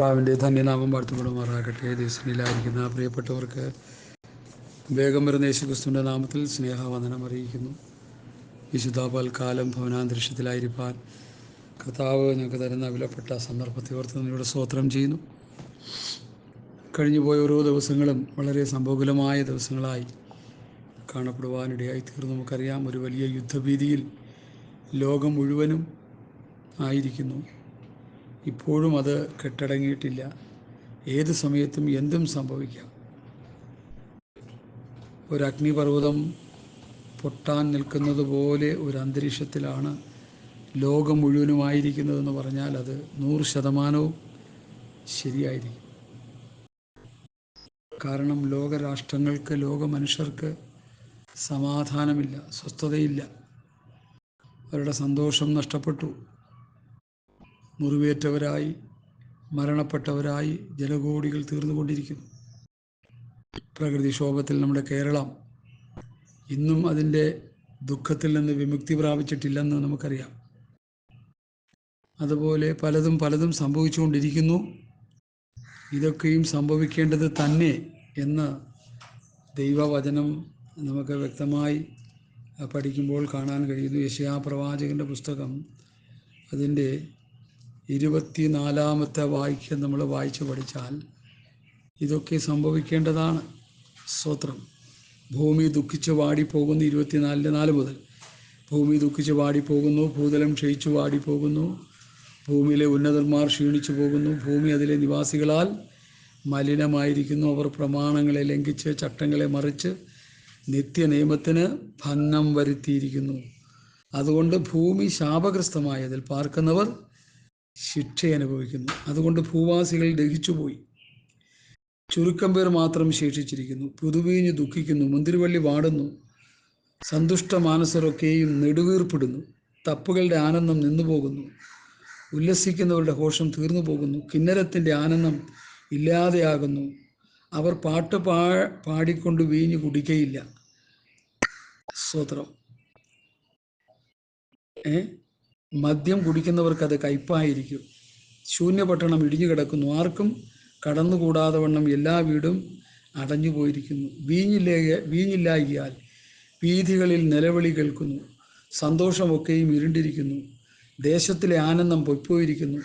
കർത്താവിൻ്റെ ധന്യനാമം വാഴ്ത്തപ്പെടുമാറാകട്ടെ. ദിവസങ്ങളിലായിരിക്കുന്ന പ്രിയപ്പെട്ടവർക്ക് വേഗം വരുന്ന യേശുക്രിസ്തുവിൻ്റെ നാമത്തിൽ സ്നേഹവന്ദനം അറിയിക്കുന്നു. വിശുദ്ധാപൽക്കാലം ഭവനാന്തരീക്ഷത്തിലായിരിക്കാൻ കർത്താവ് ഞങ്ങൾക്ക് തരുന്ന വിലപ്പെട്ട സന്ദർഭത്തെ ഓർത്ത് നിങ്ങളുടെ സ്തോത്രം ചെയ്യുന്നു. കഴിഞ്ഞുപോയ ഓരോ ദിവസങ്ങളും വളരെ സംഭവകുലമായ ദിവസങ്ങളായി കാണപ്പെടുവാനിടയായി തീർന്നു. നമുക്കറിയാം, ഒരു വലിയ യുദ്ധഭീതിയിൽ ലോകം മുഴുവനും ആയിരിക്കുന്നു. ഇപ്പോഴും അത് കെട്ടടങ്ങിയിട്ടില്ല. ഏത് സമയത്തും എന്തും സംഭവിക്കാം. ഒരു അഗ്നിപർവ്വതം പൊട്ടാൻ നിൽക്കുന്നത് പോലെ ഒരു അന്തരീക്ഷത്തിലാണ് ലോകം മുഴുവനുമായിരിക്കുന്നതെന്ന് പറഞ്ഞാൽ അത് 100% ശരിയായിരിക്കും. കാരണം ലോകരാഷ്ട്രങ്ങൾക്ക്, ലോക മനുഷ്യർക്ക് സമാധാനമില്ല, സ്വസ്ഥതയില്ല. അവരുടെ സന്തോഷം നഷ്ടപ്പെട്ടു. മുറിവേറ്റവരായി, മരണപ്പെട്ടവരായി ജനകോടികൾ തീർന്നുകൊണ്ടിരിക്കുന്നു. പ്രകൃതിക്ഷോഭത്തിൽ നമ്മുടെ കേരളം ഇന്നും അതിൻ്റെ ദുഃഖത്തിൽ നിന്ന് വിമുക്തി പ്രാപിച്ചിട്ടില്ലെന്ന് നമുക്കറിയാം. അതുപോലെ പലതും സംഭവിച്ചുകൊണ്ടിരിക്കുന്നു. ഇതൊക്കെയും സംഭവിക്കേണ്ടത് തന്നെ എന്ന് ദൈവവചനം നമുക്ക് വ്യക്തമായി പഠിക്കുമ്പോൾ കാണാൻ കഴിയുന്നു. യെശയ്യാ പ്രവാചകൻ്റെ പുസ്തകം അതിൻ്റെ 24-ാമത്തെ വാക്യം നമ്മൾ വായിച്ചു പഠിച്ചാൽ ഇതൊക്കെ സംഭവിക്കേണ്ടതാണ്. സ്തോത്രം. ഭൂമി ദുഃഖിച്ച് വാടിപ്പോകുന്നു. 24:4 മുതൽ ഭൂമി ദുഃഖിച്ച് വാടിപ്പോകുന്നു, ഭൂതലം ക്ഷയിച്ചു വാടിപ്പോകുന്നു, ഭൂമിയിലെ ഉന്നതന്മാർ ക്ഷീണിച്ചു പോകുന്നു, ഭൂമി അതിലെ നിവാസികളാൽ മലിനമായിരിക്കുന്നു. അവർ പ്രമാണങ്ങളെ ലംഘിച്ച് ചട്ടങ്ങളെ മറിച്ച് നിത്യനിയമത്തിന് ഭംഗം വരുത്തിയിരിക്കുന്നു. അതുകൊണ്ട് ഭൂമി ശാപഗ്രസ്തമായതിൽ പാർക്കുന്നവർ ശിക്ഷ അനുഭവിക്കുന്നു. അതുകൊണ്ട് ഭൂവാസികൾ ദഹിച്ചുപോയി, ചുരുക്കം പേർ മാത്രം ശേഷിച്ചിരിക്കുന്നു. പുതുവീഞ്ഞ് ദുഃഖിക്കുന്നു, മുന്തിരിവള്ളി വാടുന്നു, സന്തുഷ്ട മാനസരൊക്കെയും നെടുവീർപ്പിടുന്നു. തപ്പുകളുടെ ആനന്ദം നിന്നുപോകുന്നു, ഉല്ലസിക്കുന്നവരുടെ ഘോഷം തീർന്നു പോകുന്നു. കിന്നരത്തിൻ്റെ ആനന്ദം ഇല്ലാതെയാകുന്നു. അവർ പാട്ട് പാടിക്കൊണ്ട് വീഞ്ഞ് കുടിക്കയില്ല. സ്തോത്രം. മദ്യം കുടിക്കുന്നവർക്കത് കയ്പായിരിക്കും. ശൂന്യപട്ടണം ഇടിഞ്ഞു കിടക്കുന്നു, ആർക്കും കടന്നുകൂടാതെ വണ്ണം എല്ലാ വീടും അടഞ്ഞു പോയിരിക്കുന്നു. വീഞ്ഞില്ലായികയാൽ വീഥികളിൽ നിലവിളി കേൾക്കുന്നു. സന്തോഷമൊക്കെയും ഇരുണ്ടിരിക്കുന്നു. ദേശത്തിലെ ആനന്ദം പൊയ്പോയിരിക്കുന്നു.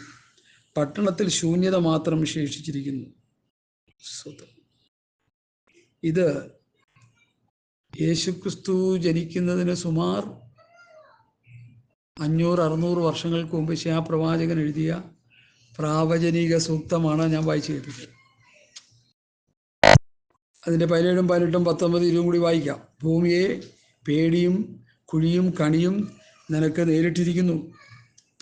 പട്ടണത്തിൽ ശൂന്യത മാത്രം ശേഷിച്ചിരിക്കുന്നു. ഇത് യേശുക്രിസ്തു ജനിക്കുന്നതിന് സുമാർ 500-600 വർഷങ്ങൾക്ക് മുമ്പ് യെശയ്യാ പ്രവാചകൻ എഴുതിയ പ്രാവചനിക സൂക്തമാണ് ഞാൻ വായിച്ചു കേൾപ്പിച്ചത്. അതിൻ്റെ 17, 18, 19, 20 കൂടി വായിക്കാം. ഭൂമിയെ പേടിയും കുഴിയും കണിയും നിനക്ക് നേരിട്ടിരിക്കുന്നു.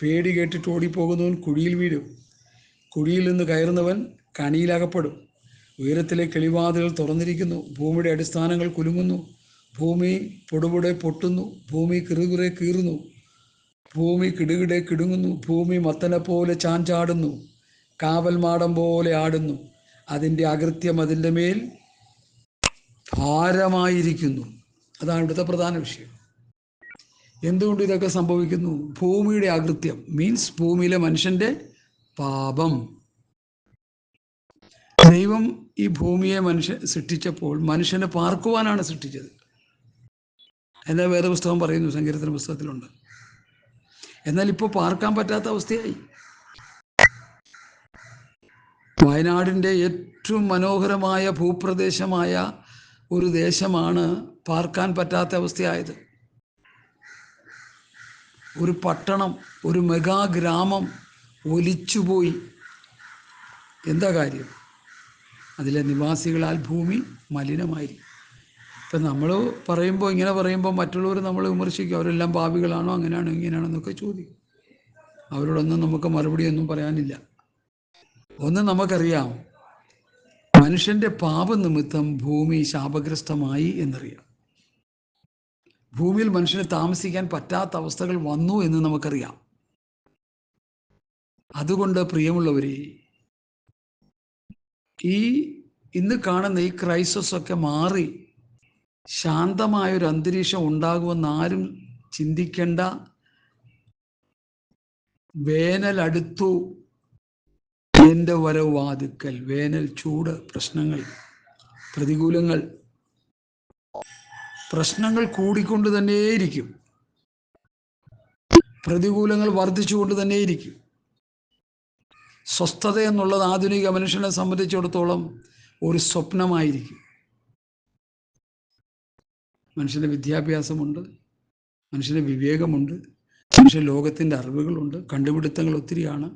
പേടി കേട്ടിട്ട് ഓടിപ്പോകുന്നവൻ കുഴിയിൽ വീഴും. കുഴിയിൽ നിന്ന് കയറുന്നവൻ കണിയിലകപ്പെടും. ഉയരത്തിലെ കിളിവാതിലുകൾ തുറന്നിരിക്കുന്നു. ഭൂമിയുടെ അടിസ്ഥാനങ്ങൾ കുലുങ്ങുന്നു. ഭൂമി പൊടുപൊടെ പൊട്ടുന്നു. ഭൂമി കിറുകിറെ കീറുന്നു. ഭൂമി കിടുകിടെ കിടുങ്ങുന്നു. ഭൂമി മത്തനെ പോലെ ചാഞ്ചാടുന്നു, കാവൽ മാടം പോലെ ആടുന്നു. അതിൻ്റെ അകൃത്യം അതിൻ്റെ മേൽ ഭാരമായിരിക്കുന്നു. അതാണ് ഇവിടുത്തെ പ്രധാന വിഷയം. എന്തുകൊണ്ട് ഇതൊക്കെ സംഭവിക്കുന്നു? ഭൂമിയുടെ അകൃത്യം മീൻസ് ഭൂമിയിലെ മനുഷ്യൻ്റെ പാപം. ദൈവം ഈ ഭൂമിയെ സൃഷ്ടിച്ചപ്പോൾ മനുഷ്യനെ പാർക്കുവാനാണ് സൃഷ്ടിച്ചത്. എന്താ വേദപുസ്തകം പറയുന്നു, സങ്കീർത്തന പുസ്തകത്തിലുണ്ട്. എന്നാൽ ഇപ്പോൾ പാർക്കാൻ പറ്റാത്ത അവസ്ഥയായി. വയനാടിൻ്റെ ഏറ്റവും മനോഹരമായ ഭൂപ്രദേശമായ ഒരു ദേശമാണ് പാർക്കാൻ പറ്റാത്ത അവസ്ഥയായത്. ഒരു പട്ടണം, ഒരു മെഗാ ഗ്രാമം ഒലിച്ചുപോയി. എന്താ കാര്യം? അതിലെ നിവാസികളാൽ ഭൂമി മലിനമായി. ഇപ്പം നമ്മൾ ഇങ്ങനെ പറയുമ്പോൾ മറ്റുള്ളവർ നമ്മൾ വിമർശിക്കും. അവരെല്ലാം പാപികളാണോ, അങ്ങനെയാണോ ഇങ്ങനെയാണോ എന്നൊക്കെ ചോദിക്കും. അവരോടൊന്നും നമുക്ക് മറുപടിയൊന്നും പറയാനില്ല. ഒന്ന് നമുക്കറിയാം, മനുഷ്യൻ്റെ പാപനിമിത്തം ഭൂമി ശാപഗ്രസ്തമായി എന്നറിയാം. ഭൂമിയിൽ മനുഷ്യന് താമസിക്കാൻ പറ്റാത്ത അവസ്ഥകൾ വന്നു എന്ന് നമുക്കറിയാം. അതുകൊണ്ട് പ്രിയമുള്ളവരെ, ഇന്ന് കാണുന്ന ഈ ക്രൈസിസ് ഒക്കെ മാറി ശാന്തമായൊരു അന്തരീക്ഷം ഉണ്ടാകുമെന്ന് ആരും ചിന്തിക്കേണ്ട. വേനൽ അടുത്തു എൻ്റെ വരവ് വാതുക്കൽ. വേനൽ, ചൂട്, പ്രശ്നങ്ങൾ, പ്രതികൂലങ്ങൾ, പ്രശ്നങ്ങൾ കൂടിക്കൊണ്ട് തന്നെയിരിക്കും. പ്രതികൂലങ്ങൾ വർദ്ധിച്ചുകൊണ്ട് തന്നെയിരിക്കും. സ്വസ്ഥത എന്നുള്ളത് ആധുനിക മനുഷ്യനെ സംബന്ധിച്ചിടത്തോളം ഒരു സ്വപ്നമായിരിക്കും. മനുഷ്യന് വിദ്യാഭ്യാസമുണ്ട്, മനുഷ്യന് വിവേകമുണ്ട്, മനുഷ്യ ലോകത്തിൻ്റെ അറിവുകളുണ്ട്, കണ്ടുപിടുത്തങ്ങൾ ഒത്തിരിയാണ്.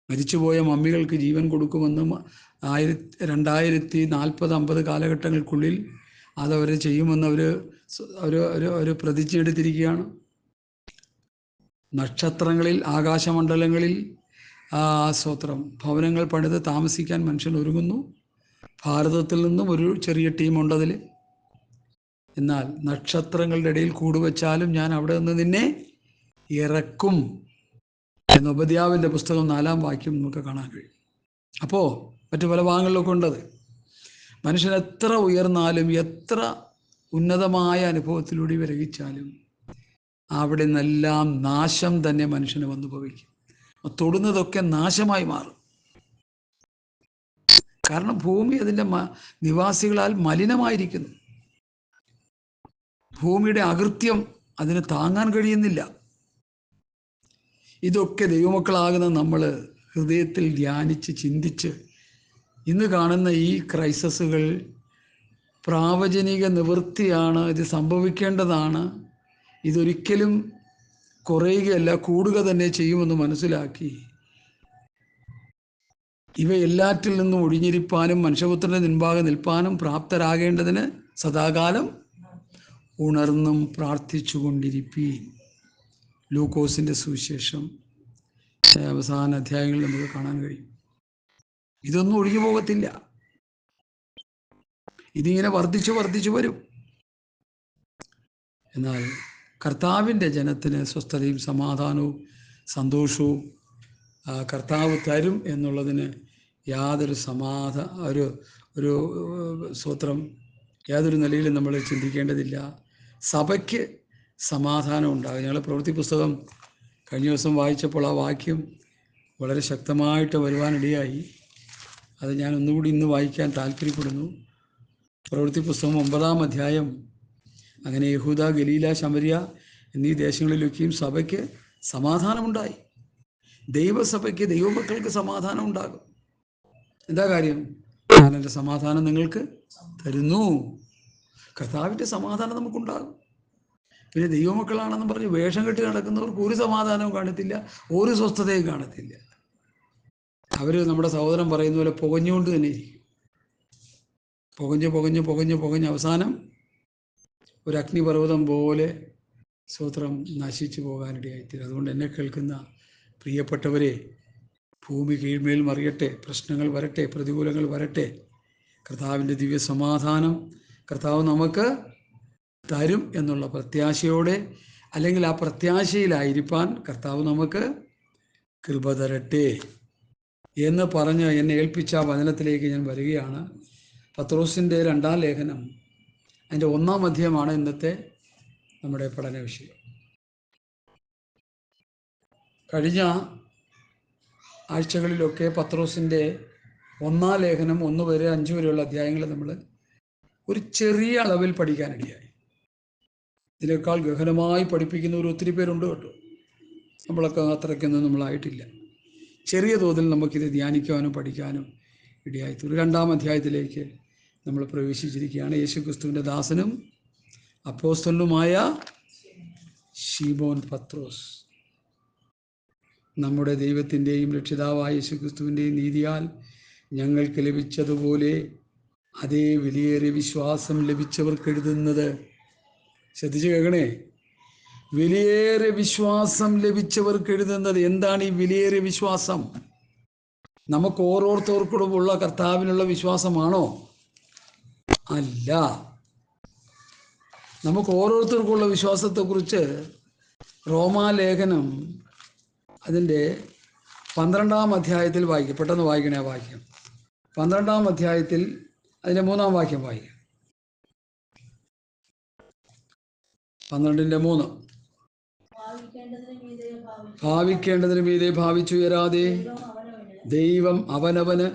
മരിച്ചുപോയ മമ്മികൾക്ക് ജീവൻ കൊടുക്കുമെന്നും 2040-50 കാലഘട്ടങ്ങൾക്കുള്ളിൽ അതവർ ചെയ്യുമെന്ന് അവർ പ്രതിജ്ഞ എടുത്തിരിക്കുകയാണ്. നക്ഷത്രങ്ങളിൽ, ആകാശമണ്ഡലങ്ങളിൽ സ്വത്രം ഭവനങ്ങൾ പണിത് താമസിക്കാൻ മനുഷ്യൻ ഒരുങ്ങുന്നു. ഭാരതത്തിൽ നിന്നും ഒരു ചെറിയ ടീമുണ്ടതിൽ. എന്നാൽ നക്ഷത്രങ്ങളുടെ ഇടയിൽ കൂടുവച്ചാലും ഞാൻ അവിടെ നിന്ന് നിന്നെ ഇറക്കും എന്ന് ഉപദ്യാവിൻ്റെ പുസ്തകം 4-ാം വാക്യം നമുക്ക് കാണാൻ കഴിയും. അപ്പോൾ മറ്റു പല ഭാഗങ്ങളിലൊക്കെ ഉണ്ടത്. മനുഷ്യൻ എത്ര ഉയർന്നാലും എത്ര ഉന്നതമായ അനുഭവത്തിലൂടെ വിരഹിച്ചാലും അവിടെ നിന്നെല്ലാം നാശം തന്നെ മനുഷ്യന് വന്നു ഭവിക്കും. തൊടുന്നതൊക്കെ നാശമായി മാറും. കാരണം ഭൂമി അതിൻ്റെ നിവാസികളാൽ മലിനമായിരിക്കുന്നു. ഭൂമിയുടെ അകൃത്യം അതിന് താങ്ങാൻ കഴിയുന്നില്ല. ഇതൊക്കെ ദൈവമക്കളാകുന്ന നമ്മൾ ഹൃദയത്തിൽ ധ്യാനിച്ച് ചിന്തിച്ച് ഇന്ന് കാണുന്ന ഈ ക്രൈസിസുകൾ പ്രാവചനിക നിവൃത്തിയാണ്. ഇത് സംഭവിക്കേണ്ടതാണ്. ഇതൊരിക്കലും കുറയുകയല്ല, കൂടുക തന്നെ ചെയ്യുമെന്ന് മനസ്സിലാക്കി ഇവ എല്ലാറ്റിൽ നിന്നും ഒഴിഞ്ഞിരിപ്പാനും മനുഷ്യപുത്രൻ്റെ മുൻപാകെ നിൽപ്പാനും പ്രാപ്തരാകേണ്ടതിന് സദാകാലം ഉണർന്നും പ്രാർത്ഥിച്ചു കൊണ്ടിരിപ്പീൻ. ലൂക്കോസിൻ്റെ സുവിശേഷം അവസാന അധ്യായങ്ങളിൽ നമുക്ക് കാണാൻ കഴിയും. ഇതൊന്നും ഒഴിഞ്ഞു പോകത്തില്ല. ഇതിങ്ങനെ വർദ്ധിച്ചു വരും. എന്നാൽ കർത്താവിൻ്റെ ജനത്തിന് സ്വസ്ഥതയും സമാധാനവും സന്തോഷവും കർത്താവ് തരും എന്നുള്ളതിന് യാതൊരു ഒരു സ്വത്രം യാതൊരു നിലയിലും നമ്മൾ ചിന്തിക്കേണ്ടതില്ല. സഭയ്ക്ക് സമാധാനം ഉണ്ടാകും. ഞങ്ങൾ പ്രവൃത്തി പുസ്തകം കഴിഞ്ഞ ദിവസം വായിച്ചപ്പോൾ ആ വാക്യം വളരെ ശക്തമായിട്ട് വരുവാനിടയായി. അത് ഞാൻ ഒന്നുകൂടി ഇന്ന് വായിക്കാൻ താല്പര്യപ്പെടുന്നു. പ്രവൃത്തി പുസ്തകം 9-ാം അധ്യായം. അങ്ങനെ യഹൂദ, ഗലീല, ശമരിയ എന്നീ ദേശങ്ങളിലൊക്കെയും സഭയ്ക്ക് സമാധാനമുണ്ടായി. ദൈവസഭയ്ക്ക്, ദൈവമക്കൾക്ക് സമാധാനം ഉണ്ടാകും. എന്താ കാര്യം? ഞാൻ എൻ്റെ സമാധാനം നിങ്ങൾക്ക് തരുന്നു. കർത്താവിൻ്റെ സമാധാനം നമുക്കുണ്ടാകും. പിന്നെ ദൈവമക്കളാണെന്ന് പറഞ്ഞ് വേഷം കെട്ടി നടക്കുന്നവർക്ക് ഒരു സമാധാനവും കാണത്തില്ല, ഒരു സ്വസ്ഥതയും കാണത്തില്ല. അവർ നമ്മുടെ സഹോദരൻ പറയുന്ന പോലെ പുകഞ്ഞുകൊണ്ട് തന്നെ ഇരിക്കും. പുകഞ്ഞ് അവസാനം ഒരു അഗ്നിപർവ്വതം പോലെ സ്വത്രം നശിച്ചു പോകാനിടയായിത്തീരും. അതുകൊണ്ട് എന്നെ കേൾക്കുന്ന പ്രിയപ്പെട്ടവരെ, ഭൂമി കീഴ്മേൽ മറിയട്ടെ, പ്രശ്നങ്ങൾ വരട്ടെ, പ്രതികൂലങ്ങൾ വരട്ടെ, കർത്താവിൻ്റെ ദിവ്യ സമാധാനം കർത്താവ് നമുക്ക് തരും എന്നുള്ള പ്രത്യാശയോടെ, അല്ലെങ്കിൽ ആ പ്രത്യാശയിലായിരിക്കാൻ കർത്താവ് നമുക്ക് കൃപ തരട്ടെ എന്ന് പറഞ്ഞ് എന്നെ ഏൽപ്പിച്ച വചനത്തിലേക്ക് ഞാൻ വരികയാണ്. പത്രോസിൻ്റെ 2-ാം ലേഖനം, അതിൻ്റെ 1-ാം അധ്യായമാണ് ഇന്നത്തെ നമ്മുടെ പഠന വിഷയം. കഴിഞ്ഞ ആഴ്ചകളിലൊക്കെ പത്രോസിൻ്റെ 1-ാം ലേഖനം 1 വരെ 5 വരെയുള്ള അധ്യായങ്ങൾ നമ്മൾ ഒരു ചെറിയ അളവിൽ പഠിക്കാനിടയായി. ഇതിനേക്കാൾ ഗഹനമായി പഠിപ്പിക്കുന്നവർ ഒത്തിരി പേരുണ്ട് കേട്ടോ. നമ്മളൊക്കെ അത്രയ്ക്കൊന്നും നമ്മളായിട്ടില്ല. ചെറിയ തോതിൽ നമുക്കിത് ധ്യാനിക്കാനും പഠിക്കാനും ഇടയായിത്തീരും. 2-ാം അധ്യായത്തിലേക്ക് നമ്മൾ പ്രവേശിച്ചിരിക്കുകയാണ്. യേശുക്രിസ്തുവിൻ്റെ ദാസനും അപ്പോസ്തലനുമായ ശീമോൻ പത്രോസ് നമ്മുടെ ദൈവത്തിൻ്റെയും രക്ഷിതാവായ യേശുക്രിസ്തുവിൻ്റെയും നീതിയാൽ ഞങ്ങൾക്ക് ലഭിച്ചതുപോലെ അതേ വിലയേറിയ വിശ്വാസം ലഭിച്ചവർക്ക് എഴുതുന്നത്. ശ്രദ്ധിച്ച് കേൾക്കണേ. വിലയേറിയ വിശ്വാസം ലഭിച്ചവർക്ക് എഴുതുന്നത്. എന്താണ് ഈ വിലയേറിയ വിശ്വാസം? നമുക്ക് ഓരോരുത്തർക്കുമുള്ള കർത്താവിനുള്ള വിശ്വാസമാണോ? അല്ല. നമുക്ക് ഓരോരുത്തർക്കുള്ള വിശ്വാസത്തെക്കുറിച്ച് റോമാലേഖനം അതിൻ്റെ 12-ാം അധ്യായത്തിൽ വായിക്കും. പെട്ടെന്ന് വായിക്കണേ ആ വാക്യം. 12-ാം അധ്യായത്തിൽ അതിൻ്റെ 3-ാം വാക്യം വായിക്കാം. 12-ന്റെ 3. ഭാവിക്കേണ്ടതിന് മീതെ ഭാവിച്ചുയരാതെ ദൈവം അവനവന്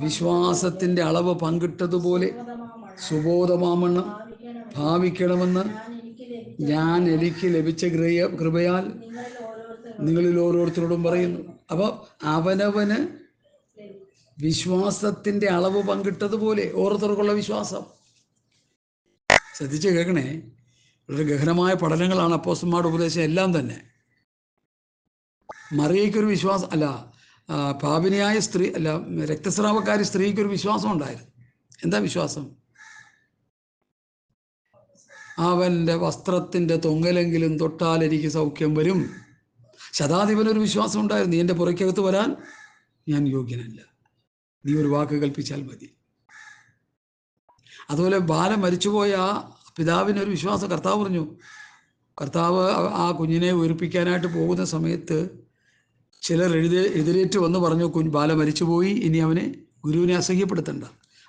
വിശ്വാസത്തിൻ്റെ അളവ് പങ്കിട്ടതുപോലെ സുബോധമാമണ്ണം ഭാവിക്കണമെന്ന് ഞാൻ എനിക്ക് ലഭിച്ച കൃപയാൽ നിങ്ങളിൽ ഓരോരുത്തരോടും പറയുന്നു. അപ്പോൾ അവനവന് വിശ്വാസത്തിൻ്റെ അളവ് പങ്കിട്ടതുപോലെ ഓരോരുത്തർക്കുള്ള വിശ്വാസം. ശ്രദ്ധിച്ച് കേൾക്കണേ. വളരെ ഗഹനമായ പഠനങ്ങളാണ് അപ്പോസ്തലന്മാരുടെ ഉപദേശം എല്ലാം തന്നെ. മറിയയ്ക്കൊരു വിശ്വാസം അല്ല, പാപിനിയായ സ്ത്രീ അല്ല, രക്തസ്രാവക്കാരി സ്ത്രീക്കൊരു വിശ്വാസം ഉണ്ടായിരുന്നു. എന്താ വിശ്വാസം? അവൻ്റെ വസ്ത്രത്തിൻ്റെ തൊങ്ങലെങ്കിലും തൊട്ടാൽ എനിക്ക് സൗഖ്യം വരും. ശതാധിപനൊരു വിശ്വാസം ഉണ്ടായിരുന്നു, നീ എൻ്റെ പുറയ്ക്കകത്ത് വരാൻ ഞാൻ യോഗ്യനല്ല, നീ ഒരു വാക്ക് കൽപ്പിച്ചാൽ മതി. അതുപോലെ ബാലൻ മരിച്ചുപോയ ആ പിതാവിനൊരു വിശ്വാസം. കർത്താവ് പറഞ്ഞു, കർത്താവ് ആ കുഞ്ഞിനെ ഉയർപ്പിക്കാനായിട്ട് പോകുന്ന സമയത്ത് ചിലർ എതിരേറ്റ് വന്ന് പറഞ്ഞു, ബാല മരിച്ചുപോയി, ഇനി അവനെ ഗുരുവിനെ അസഹ്യപ്പെടുത്തണ്ട.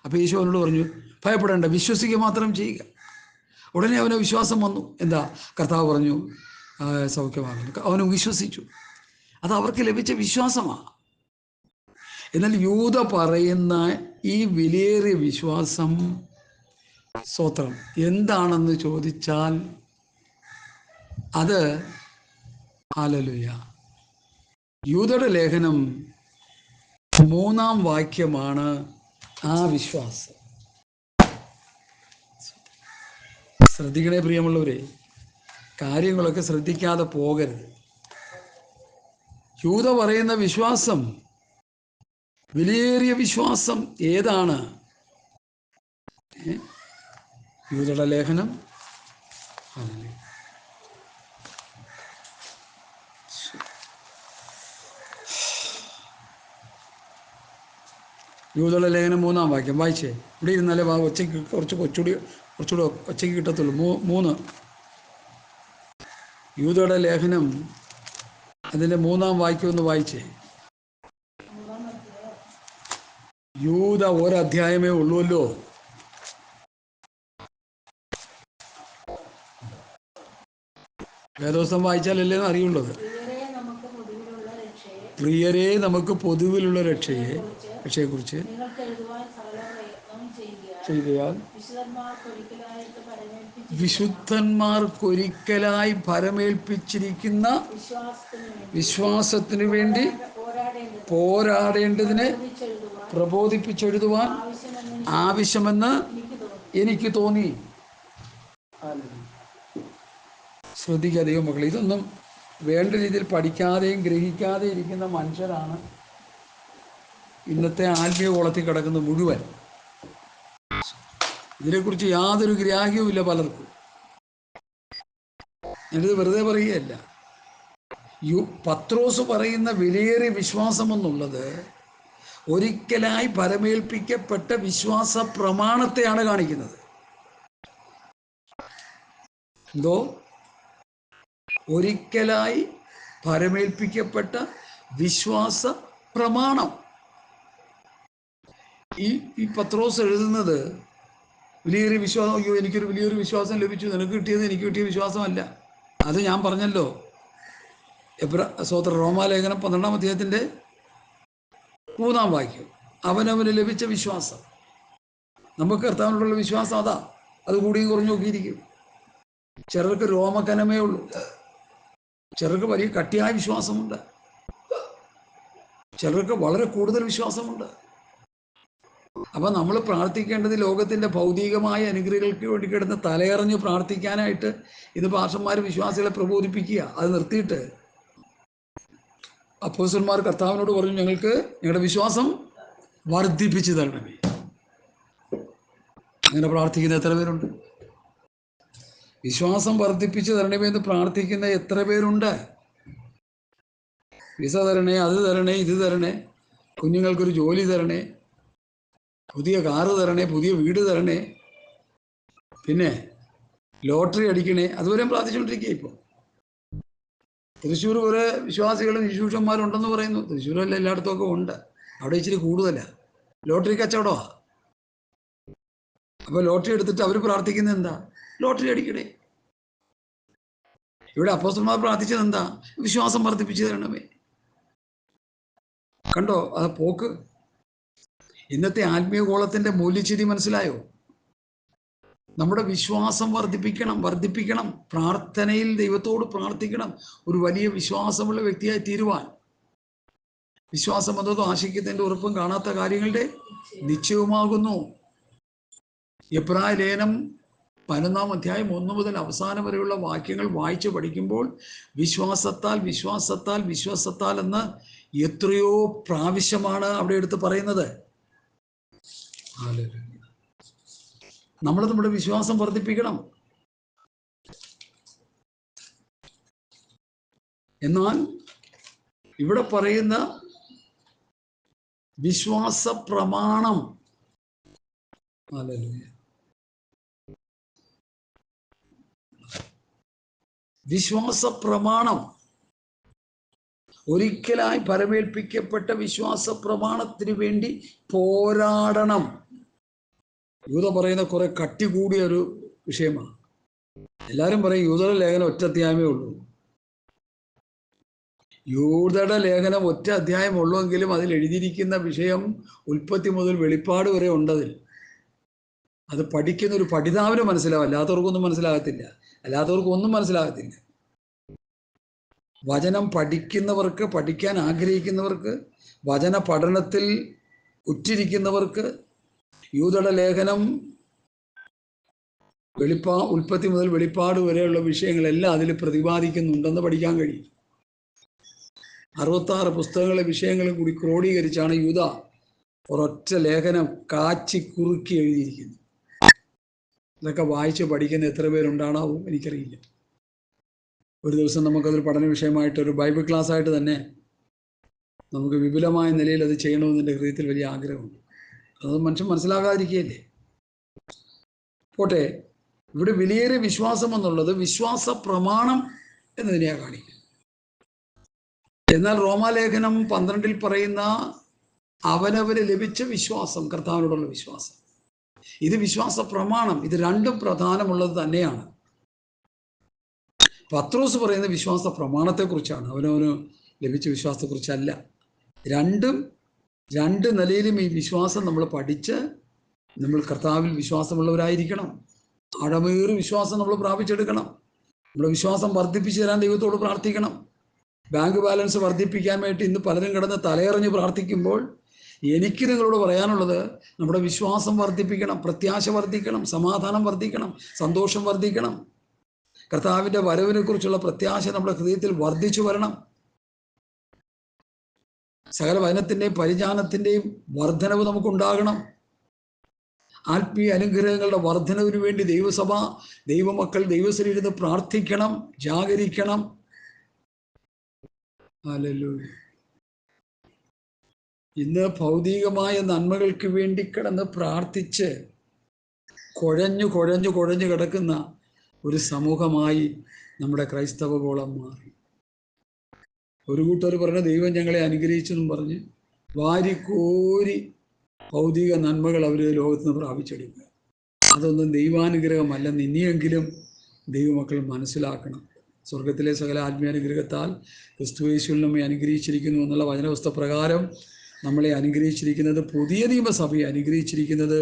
അപ്പോൾ യേശു അവനോട് പറഞ്ഞു, ഭയപ്പെടേണ്ട, വിശ്വസിക്കുക മാത്രം ചെയ്യുക. ഉടനെ അവന് വിശ്വാസം വന്നു. എന്താ? കർത്താവ് പറഞ്ഞു സൗഖ്യമാകുന്നു. അവനും വിശ്വസിച്ചു. അത് അവർക്ക് ലഭിച്ച വിശ്വാസമാണ്. എന്നാൽ യൂദ പറയുന്ന ഈ വിലയേറിയ വിശ്വാസം, സ്തോത്രം, എന്താണെന്ന് ചോദിച്ചാൽ അത് ഹല്ലേലൂയ, യൂദയുടെ ലേഖനം 3-ാം വാക്യമാണ് ആ വിശ്വാസം. ശ്രദ്ധിക്കണേ പ്രിയമുള്ളവരെ, കാര്യങ്ങളൊക്കെ ശ്രദ്ധിക്കാതെ പോകരുത്. യൂദ പറയുന്ന വിശ്വാസം, വിലയേറിയ വിശ്വാസം ഏതാണ്? യൂദയുടെ ലേഖനം യൂദയുടെ ലേഖനം 3-ാം വാക്യം വായിച്ചേ. ഇവിടെ ഇരുന്നാലേ ഒച്ചയ്ക്ക് കുറച്ചുകൂടി ഒച്ചയ്ക്ക് കിട്ടത്തുള്ളൂ. 3 യൂദയുടെ ലേഖനം അതിൻ്റെ 3-ാം വാക്യം ഒന്ന് വായിച്ചേ. യൂദ ഒരധ്യായമേ ഉള്ളുവല്ലോ. വേദോസം വായിച്ചാലല്ലേ അറിയുള്ളത്. പ്രിയരെ, നമുക്ക് പൊതുവിലുള്ള രക്ഷയെക്കുറിച്ച് ചെയ്താൽ വിശുദ്ധന്മാർക്കൊരിക്കലായി ഭരമേൽപ്പിച്ചിരിക്കുന്ന വിശ്വാസത്തിനു വേണ്ടി പോരാടേണ്ടതിന് പ്രബോധിപ്പിച്ചെഴുതുവാൻ ആവശ്യമെന്ന് എനിക്ക് തോന്നി. ശ്രദ്ധിക്കുക ദൈവമക്കളെ, ഇതൊന്നും വേണ്ട രീതിയിൽ പഠിക്കാതെയും ഗ്രഹിക്കാതെ ഇരിക്കുന്ന മനുഷ്യരാണ് ഇന്നത്തെ ആത്മീയ കുളത്തിൽ കിടക്കുന്നത് മുഴുവൻ. ഇതിനെക്കുറിച്ച് യാതൊരു ഗ്രാഹ്യവുമില്ല പലർക്കും. ഞാനിത് വെറുതെ പറയുകയല്ല. പത്രോസ് പറയുന്ന വിലയേറിയ വിശ്വാസം എന്നുള്ളത് ഒരിക്കലായി പരമേൽപ്പിക്കപ്പെട്ട വിശ്വാസ പ്രമാണത്തെയാണ് കാണിക്കുന്നത്. എന്തോ? ഒരിക്കലായി പരമേൽപ്പിക്കപ്പെട്ട വിശ്വാസ പ്രമാണം. ഈ പത്രോസ് എഴുതുന്നത് വലിയൊരു വിശ്വാസം, അയ്യോ എനിക്കൊരു വലിയൊരു വിശ്വാസം ലഭിച്ചു, നിനക്ക് കിട്ടിയത് എനിക്ക് കിട്ടിയ വിശ്വാസമല്ല. അത് ഞാൻ പറഞ്ഞല്ലോ. റോമാലേഖനം 12-ാം അധ്യായത്തിൻ്റെ 3-ാം വാക്യം, അവനവന് ലഭിച്ച വിശ്വാസം. നമുക്ക് കർത്താവിനോടുള്ള വിശ്വാസം അതാ. അത് കൂടിയും കുറഞ്ഞു നോക്കിയിരിക്കും. ചിലർക്ക് രോമകനമേ ഉള്ളൂ, ചിലർക്ക് വലിയ കട്ടിയായ വിശ്വാസമുണ്ട്, ചിലർക്ക് വളരെ കൂടുതൽ വിശ്വാസമുണ്ട്. അപ്പം നമ്മൾ പ്രാർത്ഥിക്കേണ്ടത് ലോകത്തിൻ്റെ ഭൗതികമായ അനുഗ്രഹങ്ങൾക്ക് വേണ്ടി കിടന്ന് തലയറിഞ്ഞ് പ്രാർത്ഥിക്കാനായിട്ട് ഇത് പാസ്റ്റർമാർ വിശ്വാസികളെ പ്രബോധിപ്പിക്കുക. അത് നിർത്തിയിട്ട് അപ്പോസ്തലന്മാർ കർത്താവിനോട് പറഞ്ഞു, ഞങ്ങൾക്ക് ഞങ്ങളുടെ വിശ്വാസം വർദ്ധിപ്പിച്ചു തരണമേ. അങ്ങനെ പ്രാർത്ഥിക്കുന്ന എത്ര പേരുണ്ട്? വിശ്വാസം വർദ്ധിപ്പിച്ചു തരണമേ എന്ന് പ്രാർത്ഥിക്കുന്ന എത്ര പേരുണ്ട്? വിസ തരണേ, അത് തരണേ, ഇത് തരണേ, കുഞ്ഞുങ്ങൾക്കൊരു ജോലി തരണേ, പുതിയ കാറ് തരണേ, പുതിയ വീട് തരണേ, പിന്നെ ലോട്ടറി അടിക്കണേ, അതുവരെയും പ്രാർത്ഥിച്ചുകൊണ്ടിരിക്കുക. ഇപ്പോൾ തൃശ്ശൂർ കുറേ വിശ്വാസികളും ശുശ്രൂഷന്മാരുണ്ടെന്ന് പറയുന്നു. തൃശ്ശൂരല്ല, എല്ലായിടത്തും ഒക്കെ ഉണ്ട്. അവിടെ ഇച്ചിരി കൂടുതലാണ്. ലോട്ടറി കച്ചവടമാണ്. അപ്പോൾ ലോട്ടറി എടുത്തിട്ട് അവർ പ്രാർത്ഥിക്കുന്നത് എന്താ? ലോട്ടറി അടിക്കണേ. ഇവിടെ അപ്പോസ്തലന്മാർ പ്രാർത്ഥിച്ചത് എന്താ? വിശ്വാസം വർദ്ധിപ്പിച്ചു തരണമേ. കണ്ടോ ആ പോക്ക്? ഇന്നത്തെ ആത്മീയ ഗോളത്തിൻ്റെ മൂല്യച്യുതി മനസ്സിലായോ? നമ്മുടെ വിശ്വാസം വർദ്ധിപ്പിക്കണം. പ്രാർത്ഥനയിൽ ദൈവത്തോട് പ്രാർത്ഥിക്കണം, ഒരു വലിയ വിശ്വാസമുള്ള വ്യക്തിയായി തീരുവാൻ. വിശ്വാസം എന്നതും ആശിക്കുന്നതിൻ്റെ ഉറപ്പും കാണാത്ത കാര്യങ്ങളുടെ നിശ്ചയവുമാകുന്നു. എബ്രായ ലേഖനം 11-ാം അധ്യായം 1 മുതൽ അവസാനം വരെയുള്ള വാക്യങ്ങൾ വായിച്ചു പഠിക്കുമ്പോൾ വിശ്വാസത്താൽ എന്ന് എത്രയോ പ്രാവശ്യമാണ് അവിടെ എടുത്ത് പറയുന്നത്. നമ്മൾ നമ്മുടെ വിശ്വാസം വർദ്ധിപ്പിക്കണം. എന്നാൽ ഇവിടെ പറയുന്ന വിശ്വാസ പ്രമാണം, ഒരിക്കലായി പരമേൽപ്പിക്കപ്പെട്ട വിശ്വാസ പ്രമാണത്തിന് വേണ്ടി പോരാടണം. യൂത പറയുന്ന കുറെ കട്ടി കൂടിയ ഒരു വിഷയമാണ്. എല്ലാവരും പറയും യൂതയുടെ ലേഖനം ഒറ്റ അധ്യായമേ ഉള്ളൂ. യൂതയുടെ ലേഖനം ഒറ്റ അധ്യായം ഉള്ളുവെങ്കിലും അതിൽ എഴുതിയിരിക്കുന്ന വിഷയം ഉൽപ്പത്തി മുതൽ വെളിപ്പാട് വരെ ഉണ്ടതിൽ. അത് പഠിക്കുന്ന ഒരു പഠിതാവിന് മനസ്സിലാവും, അല്ലാത്തവർക്കൊന്നും മനസ്സിലാകത്തില്ല. വചനം പഠിക്കുന്നവർക്ക്, പഠിക്കാൻ ആഗ്രഹിക്കുന്നവർക്ക്, വചന പഠനത്തിൽ ഉറ്റിരിക്കുന്നവർക്ക് യൂതയുടെ ലേഖനം ഉൽപ്പത്തി മുതൽ വെളിപ്പാട് വരെയുള്ള വിഷയങ്ങളെല്ലാം അതിൽ പ്രതിപാദിക്കുന്നുണ്ടെന്ന് പഠിക്കാൻ കഴിയും. 66 പുസ്തകങ്ങളെ വിഷയങ്ങളും കൂടി ക്രോഡീകരിച്ചാണ് യൂത ഒരൊറ്റ ലേഖനം കാച്ചി കുറുക്കി എഴുതിയിരിക്കുന്നത്. ഇതൊക്കെ വായിച്ച് പഠിക്കുന്ന എത്ര പേരുണ്ടാണാവും എനിക്കറിയില്ല. ഒരു ദിവസം നമുക്കതൊരു പഠന വിഷയമായിട്ടൊരു ബൈബിൾ ക്ലാസ് ആയിട്ട് തന്നെ നമുക്ക് വിപുലമായ നിലയിൽ അത് ചെയ്യണമെന്ന് എൻ്റെ ഹൃദയത്തിൽ വലിയ ആഗ്രഹമുണ്ട്. അത് മനുഷ്യൻ മനസ്സിലാകാതിരിക്കുകയല്ലേ. പോട്ടെ, ഇവിടെ വിലയേറിയ വിശ്വാസം എന്നുള്ളത് വിശ്വാസ പ്രമാണം എന്നതിനെയാണ് കാണിക്കുന്നത്. എന്നാൽ റോമാലേഖനം 12 പറയുന്ന അവനവന് ലഭിച്ച വിശ്വാസം, കർത്താവിനോടുള്ള വിശ്വാസം, ഇത് വിശ്വാസ പ്രമാണം. ഇത് രണ്ടും പ്രധാനമുള്ളത് തന്നെയാണ്. പത്രോസ് പറയുന്ന വിശ്വാസ പ്രമാണത്തെക്കുറിച്ചാണ്, അവനവന് ലഭിച്ച വിശ്വാസത്തെക്കുറിച്ചല്ല. രണ്ട് നിലയിലും ഈ വിശ്വാസം നമ്മൾ പഠിച്ച് നമ്മൾ കർത്താവിൽ വിശ്വാസമുള്ളവരായിരിക്കണം. ആഴമേറിയ വിശ്വാസം നമ്മൾ പ്രാപിച്ചെടുക്കണം. നമ്മുടെ വിശ്വാസം വർദ്ധിപ്പിച്ചു തരാൻ ദൈവത്തോട് പ്രാർത്ഥിക്കണം. ബാങ്ക് ബാലൻസ് വർദ്ധിപ്പിക്കാൻ വേണ്ടി ഇന്ന് പലരും കിടന്ന് തലയറിഞ്ഞ് പ്രാർത്ഥിക്കുമ്പോൾ എനിക്ക് നിങ്ങളോട് പറയാനുള്ളത്, നമ്മുടെ വിശ്വാസം വർദ്ധിപ്പിക്കണം, പ്രത്യാശ വർദ്ധിക്കണം, സമാധാനം വർദ്ധിക്കണം, സന്തോഷം വർദ്ധിക്കണം. കർത്താവിൻ്റെ വരവിനെ കുറിച്ചുള്ള പ്രത്യാശ നമ്മുടെ ഹൃദയത്തിൽ വർദ്ധിച്ചു വരണം. സകല വചനത്തിൻ്റെയും പരിജ്ഞാനത്തിൻ്റെയും വർധനവ് നമുക്കുണ്ടാകണം. ആത്മീയ അനുഗ്രഹങ്ങളുടെ വർധനവിന് വേണ്ടി ദൈവസഭ, ദൈവമക്കൾ ദൈവസന്നിധിയിൽ പ്രാർത്ഥിക്കണം, ജാഗരിക്കണം. ഹല്ലേലൂയ. ഇന്ന് ഭൗതികമായ നന്മകൾക്ക് വേണ്ടി കിടന്ന് പ്രാർത്ഥിച്ച് കുഴഞ്ഞു കിടക്കുന്ന ഒരു സമൂഹമായി നമ്മുടെ ക്രൈസ്തവ ഗോളം മാറി. ഒരു കൂട്ടർ പറഞ്ഞ ദൈവം ഞങ്ങളെ അനുഗ്രഹിച്ചെന്നും പറഞ്ഞ് വാരിക്കോരി ഭൗതിക നന്മകൾ അവർ ലോകത്ത് നിന്ന് പ്രാപിച്ചെടുക്കുക. അതൊന്നും ദൈവാനുഗ്രഹമല്ലെന്ന് ഇനിയെങ്കിലും ദൈവമക്കൾ മനസ്സിലാക്കണം. സ്വർഗത്തിലെ സകല ആത്മീയാനുഗ്രഹത്താൽ ക്രിസ്തുയേശുവിൽ നമ്മെ അനുഗ്രഹിച്ചിരിക്കുന്നു എന്നുള്ള വചനവസ്തു പ്രകാരം നമ്മളെ അനുഗ്രഹിച്ചിരിക്കുന്നത്, പുതിയ നിയമസഭയെ അനുഗ്രഹിച്ചിരിക്കുന്നത്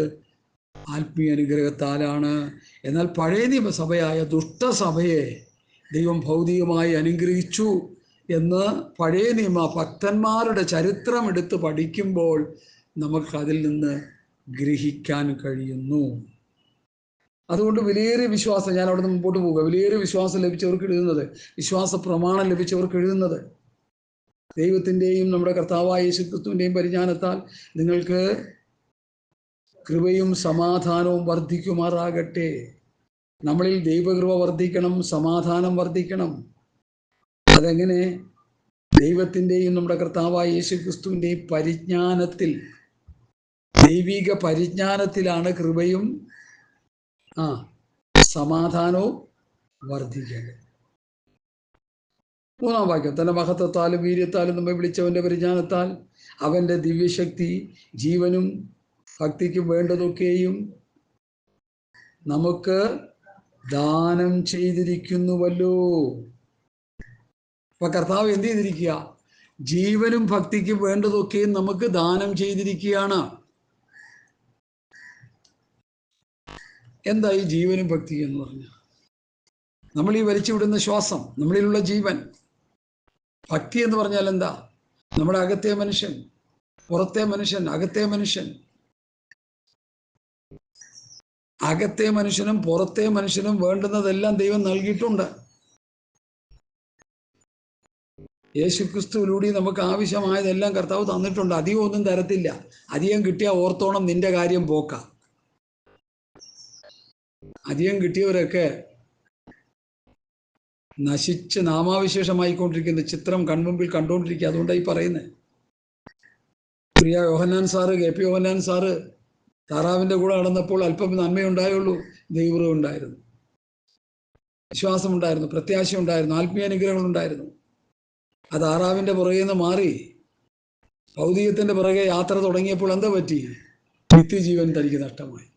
ആത്മീയ അനുഗ്രഹത്താലാണ്. എന്നാൽ പഴയ നിയമസഭയായ ദുഷ്ടസഭയെ ദൈവം ഭൗതികമായി അനുഗ്രഹിച്ചു എന്ന് പഴയ നിയമ ഭക്തന്മാരുടെ ചരിത്രം എടുത്ത് പഠിക്കുമ്പോൾ നമുക്കതിൽ നിന്ന് ഗ്രഹിക്കാൻ കഴിയുന്നു. അതുകൊണ്ട് വിലയേറിയ വിശ്വാസം, ഞാൻ അവിടെ നിന്ന് മുമ്പോട്ട് പോവുക, വിലയേറിയ വിശ്വാസം ലഭിച്ചവർക്ക് എഴുതുന്നത്, വിശ്വാസ പ്രമാണം ലഭിച്ചവർക്ക് എഴുതുന്നത്, ദൈവത്തിൻ്റെയും നമ്മുടെ കർത്താവായ യേശുക്രിസ്തുവിൻ്റെയും പരിജ്ഞാനത്താൽ നിങ്ങൾക്ക് കൃപയും സമാധാനവും വർദ്ധിക്കുമാറാകട്ടെ. നമ്മളിൽ ദൈവകൃപ വർദ്ധിക്കണം, സമാധാനം വർദ്ധിക്കണം. അതെങ്ങനെ? ദൈവത്തിൻ്റെയും നമ്മുടെ കർത്താവായ യേശുക്രിസ്തുവിൻ്റെയും പരിജ്ഞാനത്തിൽ, ദൈവിക പരിജ്ഞാനത്തിലാണ് കൃപയും സമാധാനവും വർദ്ധിക്കേണ്ടത്. 3-ാം വാക്യം, തന്റെ മഹത്വത്താലും വീര്യത്താലും നമ്മെ വിളിച്ചവന്റെ പരിജ്ഞാനത്താൽ അവന്റെ ദിവ്യശക്തി ജീവനും ഭക്തിക്കും വേണ്ടതൊക്കെയും നമുക്ക് ദാനം ചെയ്തിരിക്കുന്നുവല്ലോ. അപ്പൊ കർത്താവ് എന്ത് ചെയ്തിരിക്കുക? ജീവനും ഭക്തിക്കും വേണ്ടതൊക്കെയും നമുക്ക് ദാനം ചെയ്തിരിക്കുകയാണ്. എന്താ ഈ ജീവനും ഭക്തിയും എന്ന് പറഞ്ഞാൽ? നമ്മൾ ഈ വലിച്ചുവിടുന്ന ശ്വാസം, നമ്മളിലുള്ള ജീവൻ. ഭക്തി എന്ന് പറഞ്ഞാൽ എന്താ? നമ്മുടെ അകത്തെ മനുഷ്യൻ, പുറത്തെ മനുഷ്യൻ, അകത്തെ മനുഷ്യൻ. അകത്തെ മനുഷ്യനും പുറത്തെ മനുഷ്യനും വേണ്ടുന്നതെല്ലാം ദൈവം നൽകിയിട്ടുണ്ട്. യേശുക്രിസ്തുവിലൂടെ നമുക്ക് ആവശ്യമായതെല്ലാം കർത്താവ് തന്നിട്ടുണ്ട്. അധികം ഒന്നും തരത്തില്ല. അധികം കിട്ടിയാൽ ഓർത്തോണം നിന്റെ കാര്യം പോക്ക. അധികം കിട്ടിയവരൊക്കെ നശിച്ച് നാമാവിശേഷമായിക്കൊണ്ടിരിക്കുന്ന ചിത്രം കൺമുമ്പിൽ കണ്ടുകൊണ്ടിരിക്കുക. അതുകൊണ്ടായി പറയുന്നത്. പ്രിയ യോഹന്നാൻ സാറ്, കെ പി യോഹന്നാൻ സാറ് താറാവിൻ്റെ കൂടെ നടന്നപ്പോൾ അല്പം നന്മയുണ്ടായുള്ളൂ. ദൈവം ഉണ്ടായിരുന്നു, വിശ്വാസമുണ്ടായിരുന്നു, പ്രത്യാശയുണ്ടായിരുന്നു, ആത്മീയ അനുഗ്രഹങ്ങളുണ്ടായിരുന്നു. ആ താറാവിൻ്റെ പുറകെ നിന്ന് മാറി ഭൗതികത്തിൻ്റെ പുറകെ യാത്ര തുടങ്ങിയപ്പോൾ എന്താ പറ്റി? നിത്യജീവൻ തനിക്ക് നഷ്ടമായി.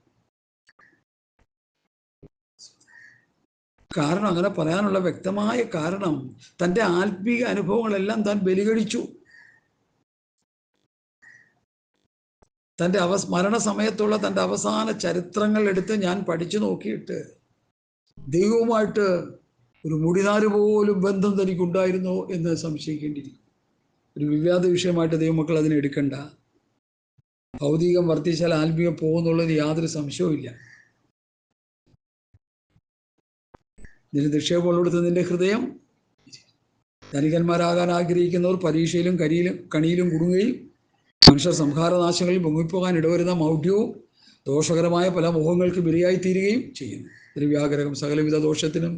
കാരണം, അങ്ങനെ പറയാനുള്ള വ്യക്തമായ കാരണം, തൻ്റെ ആത്മീയ അനുഭവങ്ങളെല്ലാം താൻ ബലികഴിച്ചു. തൻ്റെ മരണസമയത്തുള്ള തൻ്റെ അവസാന ചരിത്രങ്ങൾ എടുത്ത് ഞാൻ പഠിച്ചു നോക്കിയിട്ട് ദൈവവുമായിട്ട് ഒരു മുടിനാര് പോലും ബന്ധം തനിക്കുണ്ടായിരുന്നോ എന്ന് സംശയിക്കേണ്ടിയിരിക്കും. ഒരു വിവാദ വിഷയമായിട്ട് ദൈവമക്കൾ അതിനെ എടുക്കണ്ട. ഭൗതികം വർദ്ധിച്ചാൽ ആത്മീയം പോകുന്നുള്ളത് യാതൊരു സംശയവുമില്ല. നിന്റെ നിക്ഷേപം കൊടുത്ത് നിന്റെ ഹൃദയം. ധനികന്മാരാകാൻ ആഗ്രഹിക്കുന്നവർ പരീക്ഷയിലും കണിയിലും കുടുങ്ങുകയും മനുഷ്യ സംഹാരനാശങ്ങളിൽ പൊങ്ങിപ്പോകാൻ ഇടവരുന്ന മൗഢ്യവും ദോഷകരമായ പല മോഹങ്ങൾക്ക് ബലിയായിത്തീരുകയും ചെയ്യുന്നു. ദ്രവ്യാഗ്രഹം സകലവിധ ദോഷത്തിനും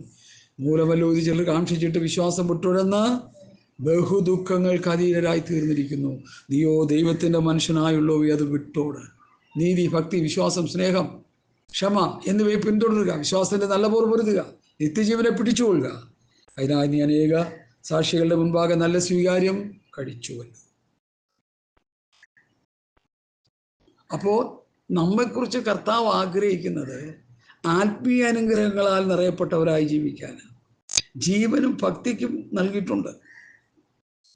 മൂലമല്ലോ ഇത് ചിലർ കാക്ഷിച്ചിട്ട് വിശ്വാസം വിട്ടുഴന്ന് ബഹുദുഃഖങ്ങൾക്ക് അധീനരായി തീർന്നിരിക്കുന്നു. നീയോ ദൈവത്തിൻ്റെ മനുഷ്യനായുള്ളവയെ അത് വിട്ടോട്. നീതി, ഭക്തി, വിശ്വാസം, സ്നേഹം, ക്ഷമ എന്നിവയെ പിന്തുടരുക. വിശ്വാസത്തിൻ്റെ നല്ല പോർ പൊരുതുക. നിത്യജീവനെ പിടിച്ചുകൊള്ളുക. അതിനായി നീ അനേക സാക്ഷികളുടെ മുൻപാകെ നല്ല സ്വീകാര്യം കഴിച്ചുവല്ലോ. അപ്പോൾ നമ്മെക്കുറിച്ച് കർത്താവ് ആഗ്രഹിക്കുന്നത് ആത്മീയ അനുഗ്രഹങ്ങളാൽ നിറയപ്പെട്ടവരായി ജീവിക്കാൻ. ജീവനും ഭക്തിക്കും നൽകിയിട്ടുണ്ട്.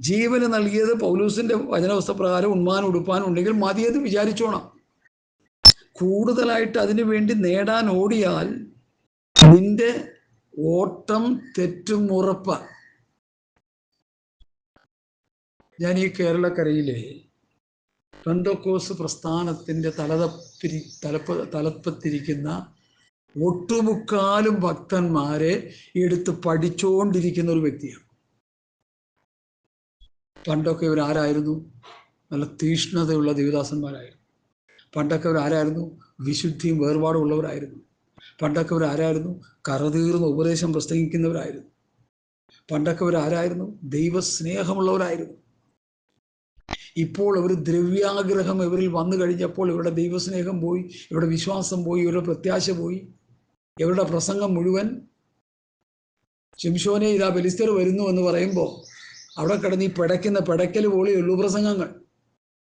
ജീവന് നൽകിയത് പൗലൂസിന്റെ വചനവസ്തുപ്രകാരം ഉണ്മാനും ഉടുപ്പാനും ഉണ്ടെങ്കിൽ മതിയത് വിചാരിച്ചോണം. കൂടുതലായിട്ട് അതിനു വേണ്ടി നേടാൻ ഓടിയാൽ നിന്റെ ഓട്ടം തെറ്റും ഉറപ്പ്. ഞാൻ ഈ കേരളക്കരയിലെ പെന്തക്കോസ്ത് പ്രസ്ഥാനത്തിൻ്റെ തലപ്പത്തിരിക്കുന്ന ഒട്ടുമുക്കാലും ഭക്തന്മാരെ എടുത്ത് പഠിച്ചുകൊണ്ടിരിക്കുന്ന ഒരു വ്യക്തിയാണ്. പണ്ടൊക്കെ ഇവരാരായിരുന്നു? നല്ല തീഷ്ണതയുള്ള ദേവദാസന്മാരായിരുന്നു. പണ്ടൊക്കെ ഇവരാരായിരുന്നു? വിശുദ്ധിയും വേർപാടും ഉള്ളവരായിരുന്നു. പണ്ടൊക്കെ ഇവരാരായിരുന്നു? കറതീർന്ന ഉപദേശം പ്രസംഗിക്കുന്നവരായിരുന്നു. പണ്ടൊക്കെ ഇവരാരായിരുന്നു? ദൈവസ്നേഹമുള്ളവരായിരുന്നു. ഇപ്പോൾ അവർ ദ്രവ്യാഗ്രഹം ഇവരിൽ വന്നു കഴിഞ്ഞപ്പോൾ ഇവരുടെ ദൈവസ്നേഹം പോയി, ഇവരുടെ വിശ്വാസം പോയി, ഇവരുടെ പ്രത്യാശ പോയി. ഇവരുടെ പ്രസംഗം മുഴുവൻ ശിംശോനെ ഇതാ ഫെലിസ്ത്യർ വരുന്നു എന്ന് പറയുമ്പോൾ അവിടെ കിടന്ന് ഈ പിടയ്ക്കൽ പോലെയുള്ളൂ പ്രസംഗങ്ങൾ.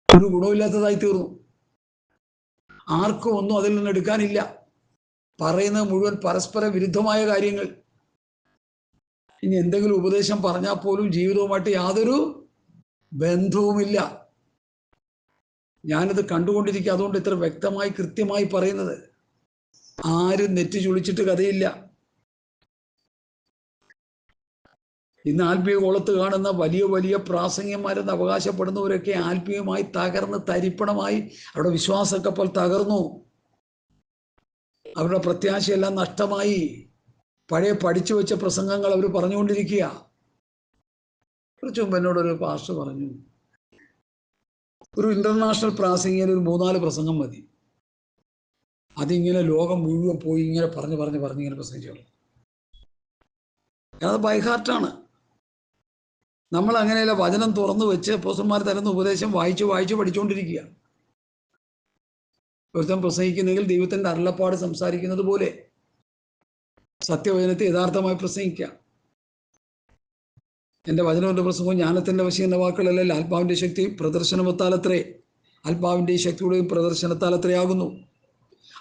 ഒരു ഗുണമില്ലാത്തതായി തീർന്നു. ആർക്കും ഒന്നും അതിൽ നിന്ന് എടുക്കാനില്ല. പറയുന്നത് മുഴുവൻ പരസ്പര വിരുദ്ധമായ കാര്യങ്ങൾ. ഇനി എന്തെങ്കിലും ഉപദേശം പറഞ്ഞാൽ പോലും ജീവിതവുമായിട്ട് യാതൊരു ബന്ധവുമില്ല. ഞാനത് കണ്ടുകൊണ്ടിരിക്കുക. അതുകൊണ്ട് ഇത്ര വ്യക്തമായി കൃത്യമായി പറയുന്നത്. ആരും നെറ്റി ചുളിച്ചിട്ട് കഥയില്ല. ഇന്ന് ആത്മീയ കോളത്ത് കാണുന്ന വലിയ വലിയ പ്രാസംഗികന്മാരെന്ന് അവകാശപ്പെടുന്നവരൊക്കെ ആത്മീയമായി തകർന്ന് തരിപ്പണമായി. അവരുടെ വിശ്വാസക്കപ്പൽ തകർന്നു. അവരുടെ പ്രത്യാശയെല്ലാം നഷ്ടമായി. പഴയ പഠിച്ചു വെച്ച പ്രസംഗങ്ങൾ അവർ പറഞ്ഞുകൊണ്ടിരിക്കുക. കുറച്ചു മുമ്പ് എന്നോടൊരു പാസ്റ്റർ പറഞ്ഞു, ഒരു ഇന്റർനാഷണൽ പ്രാസംഗികൻ ഒരു 3-4 പ്രസംഗം മതി, അതിങ്ങനെ ലോകം മുഴുവൻ പോയി ഇങ്ങനെ പറഞ്ഞ് പ്രസംഗിച്ചു. അത് ബൈഹാർട്ടാണ്. നമ്മൾ അങ്ങനെയല്ല. വചനം തുറന്നു വെച്ച് അപ്പോസ്തലന്മാർ തരുന്ന ഉപദേശം വായിച്ച് പഠിച്ചുകൊണ്ടിരിക്കുക. ഒരുത്തൻ പ്രസംഗിക്കുന്നെങ്കിൽ ദൈവത്തിൻ്റെ അരുളപ്പാട് സംസാരിക്കുന്നത് പോലെ സത്യവചനത്തെ യഥാർത്ഥമായി പ്രസംഗിക്കുക. എൻ്റെ വചനത്തിൻ്റെ പ്രസംഗവും ജ്ഞാനത്തിൻ്റെ വശം എന്ന വാക്കുകളല്ല, ആത്മാവിൻ്റെ ശക്തി പ്രദർശനത്താലത്രേ. ആത്മാവിൻ്റെ ശക്തിയുടെയും പ്രദർശനത്താലത്രേ ആകുന്നു.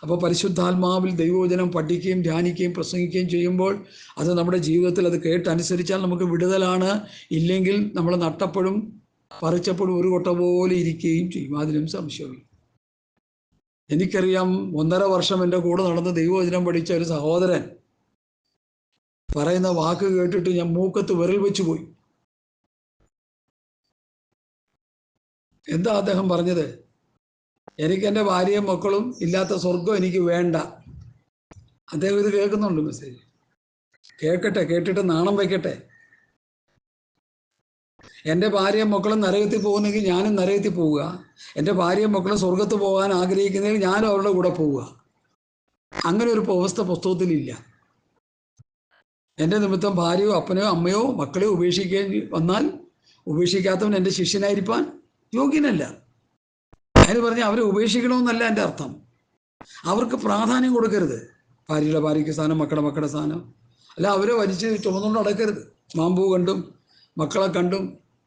അപ്പോൾ പരിശുദ്ധാത്മാവിൽ ദൈവവചനം പഠിക്കുകയും ധ്യാനിക്കുകയും പ്രസംഗിക്കുകയും ചെയ്യുമ്പോൾ അത് നമ്മുടെ ജീവിതത്തിൽ അത് കേട്ടനുസരിച്ചാൽ നമുക്ക് വിടുതലാണ്. ഇല്ലെങ്കിൽ നമ്മൾ നട്ടപ്പെടും, പറിച്ചപ്പോൾ ഒരു കൊട്ട പോലെ ഇരിക്കുകയും ചെയ്യും. അതിലും സംശയമില്ല. എനിക്കറിയാം, 1.5 വർഷം എൻ്റെ കൂടെ നടന്ന് ദൈവവചനം പഠിച്ച ഒരു സഹോദരൻ പറയുന്ന വാക്ക് കേട്ടിട്ട് ഞാൻ മൂക്കത്ത് വിരൽ വെച്ച് പോയി. എന്താ അദ്ദേഹം പറഞ്ഞത്? എനിക്ക് എൻ്റെ ഭാര്യയും മക്കളും ഇല്ലാത്ത സ്വർഗം എനിക്ക് വേണ്ട. അദ്ദേഹം ഇത് കേൾക്കുന്നുണ്ട് മെസ്സേജ്. കേൾക്കട്ടെ, കേട്ടിട്ട് നാണം വയ്ക്കട്ടെ. എൻ്റെ ഭാര്യയും മക്കളും നരകത്തിൽ പോകുന്നെങ്കിൽ ഞാനും നരകത്തിൽ പോവുക. എൻ്റെ ഭാര്യയും മക്കളും സ്വർഗത്ത് പോകാൻ ആഗ്രഹിക്കുന്നെങ്കിൽ ഞാനും അവരുടെ കൂടെ പോവുക. അങ്ങനെ ഒരു അവസ്ഥ പുസ്തകത്തിലില്ല. എൻ്റെ നിമിത്തം ഭാര്യയോ അപ്പനോ അമ്മയോ മക്കളെയോ ഉപേക്ഷിക്കേണ്ടി വന്നാൽ ഉപേക്ഷിക്കാത്തവൻ എൻ്റെ ശിഷ്യനായിരിക്കാൻ യോഗ്യനല്ല. അതിന് പറഞ്ഞാൽ അവരെ ഉപേക്ഷിക്കണമെന്നല്ല എൻ്റെ അർത്ഥം. അവർക്ക് പ്രാധാന്യം കൊടുക്കരുത്. ഭാര്യയുടെ ഭാര്യയ്ക്ക് സ്ഥാനം, മക്കളുടെ മക്കളുടെ സ്ഥാനം. അല്ല, അവരെ വലിച്ച് ചുമന്നുകൊണ്ട് നടക്കരുത്. മാമ്പൂ കണ്ടും മക്കളെ കണ്ടും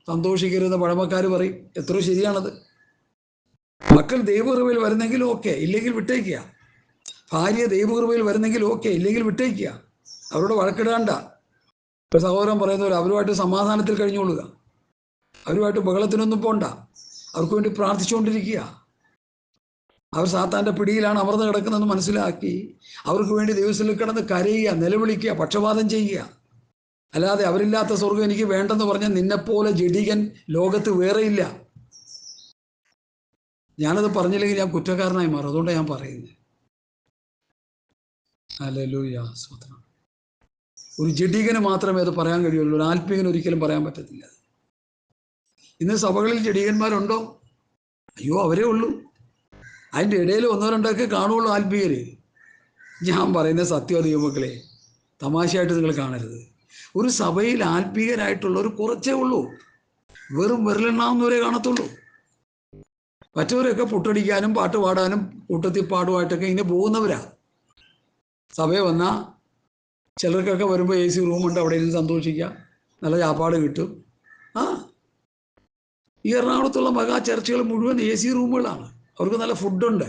സന്തോഷിക്കരുതെന്ന് പഴമക്കാർ പറയും. എത്ര ശരിയാണത്. മക്കൾ ദൈവകൃപയിൽ വരുന്നെങ്കിൽ ഓക്കെ, ഇല്ലെങ്കിൽ വിട്ടേക്കുക. ഭാര്യ ദൈവകൃപയിൽ വരുന്നെങ്കിൽ ഓക്കെ, ഇല്ലെങ്കിൽ വിട്ടേക്കുക. അവരോട് വഴക്കിടാണ്ട. ഒരു സഹോദരൻ പറയുന്ന പോലെ അവരുമായിട്ട് സമാധാനത്തിൽ കഴിഞ്ഞുകൊള്ളുക. അവരുമായിട്ട് ബഹളത്തിനൊന്നും പോണ്ട. അവർക്ക് വേണ്ടി പ്രാർത്ഥിച്ചുകൊണ്ടിരിക്കുക. അവർ സാത്താൻ്റെ പിടിയിലാണ് അമർന്ന് കിടക്കുന്നതെന്ന് മനസ്സിലാക്കി അവർക്ക് വേണ്ടി ദിവസത്തിൽ കിടന്ന് കരയുക, നിലവിളിക്കുക, പക്ഷപാതം ചെയ്യുക. അല്ലാതെ അവരില്ലാത്ത സ്വർഗം എനിക്ക് വേണ്ടെന്ന് പറഞ്ഞാൽ നിന്നെപ്പോലെ ജഡികൻ ലോകത്ത് വേറെയില്ല. ഞാനത് പറഞ്ഞില്ലെങ്കിൽ ഞാൻ കുറ്റക്കാരനായി മാറും. അതുകൊണ്ടാണ് ഞാൻ പറയുന്നത്. ഹല്ലേലൂയ, സ്തോത്രം. ഒരു ജഡികന് മാത്രമേ അത് പറയാൻ കഴിയുള്ളൂ. ഒരു ആത്മീകന് ഒരിക്കലും പറയാൻ പറ്റത്തില്ല. ഇന്ന് സഭകളിൽ ജഡികന്മാരുണ്ടോ? അയ്യോ, അവരേ ഉള്ളൂ. അതിൻ്റെ ഇടയിൽ 1-2 കാണുള്ളൂ ആത്മീയര്. ഞാൻ പറയുന്ന സത്യം ദൈവമക്കളെ, തമാശയായിട്ട് നിങ്ങൾ കാണരുത്. ഒരു സഭയിൽ ആത്മീയരായിട്ടുള്ളവർ കുറച്ചേ ഉള്ളൂ. വെറും വിരലെണ്ണാവുന്നവരെ കാണത്തുള്ളൂ. മറ്റവരൊക്കെ പുട്ടടിക്കാനും പാട്ട് പാടാനും കൂട്ടത്തിൽ പാടുമായിട്ടൊക്കെ ഇങ്ങനെ പോകുന്നവരാ. സഭയിൽ വന്നാൽ ചിലർക്കൊക്കെ വരുമ്പോൾ AC റൂമുണ്ട്, അവിടെ ഇരുന്ന് സന്തോഷിക്കുക, നല്ല ചാപ്പാട് കിട്ടും. ഈ എറണാകുളത്തുള്ള മഹാ ചർച്ചുകൾ മുഴുവൻ AC റൂമുകളാണ്. അവർക്ക് നല്ല ഫുഡുണ്ട്.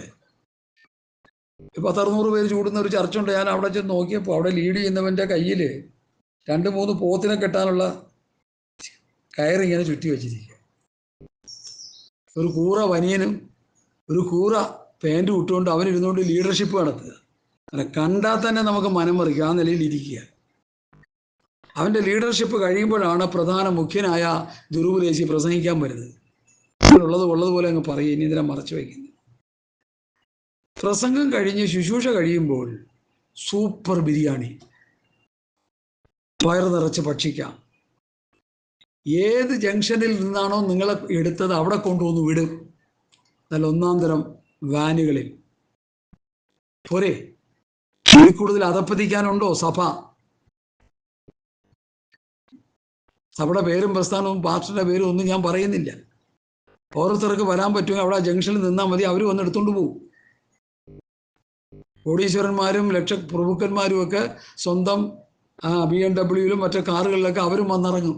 10-600 പേര് ചൂടുന്ന ഒരു ചർച്ചുണ്ട്. ഞാൻ അവിടെ ചെന്ന് നോക്കിയപ്പോൾ അവിടെ ലീഡ് ചെയ്യുന്നവൻ്റെ കയ്യിൽ 2-3 പോത്തിനെ കെട്ടാനുള്ള കയറിങ്ങനെ ചുറ്റി വെച്ചിരിക്കുക. ഒരു കൂറ ബനിയനും ഒരു കൂറ പാൻറ്റും ഇട്ടുകൊണ്ട് അവനിരുന്നുകൊണ്ട് ലീഡർഷിപ്പ് നടത്തുക. അങ്ങനെ കണ്ടാൽ തന്നെ നമുക്ക് മനം മറിക്കുക. ആ നിലയിൽ ഇരിക്കുക. അവൻ്റെ ലീഡർഷിപ്പ് കഴിയുമ്പോഴാണ് പ്രധാന മുഖ്യനായ ദുരുപദേശി പ്രസംഗിക്കാൻ വരുന്നത്. ഉള്ളതുപോലെ അങ്ങ് പറയും. ഇനി ഇതിനെ മറച്ചു വയ്ക്കുന്നത്. പ്രസംഗം കഴിഞ്ഞ് ശുശ്രൂഷ കഴിയുമ്പോൾ സൂപ്പർ ബിരിയാണി വയറ് നിറച്ച് ഭക്ഷിക്കാം. ഏത് ജംഗ്ഷനിൽ നിന്നാണോ നിങ്ങളെ എടുത്തത് അവിടെ കൊണ്ടുവന്ന് വിടും. നല്ല 1-ാം തരം വാനുകളിൽ. പോരെ? ഇതിൽ കൂടുതൽ അധപ്പതിക്കാനുണ്ടോ സഭ? സഭയുടെ പേരും പ്രസ്ഥാനവും പാസ്റ്ററുടെ പേരും ഒന്നും ഞാൻ പറയുന്നില്ല. ഓരോരുത്തർക്ക് വരാൻ പറ്റുമെങ്കിൽ അവിടെ ജംഗ്ഷനിൽ നിന്നാൽ മതി. അവർ വന്ന് എടുത്തുകൊണ്ട് പോകും. കോടീശ്വരന്മാരും പ്രഭുക്കന്മാരും ഒക്കെ സ്വന്തം BMW മറ്റു കാറുകളിലൊക്കെ അവരും വന്നിറങ്ങും.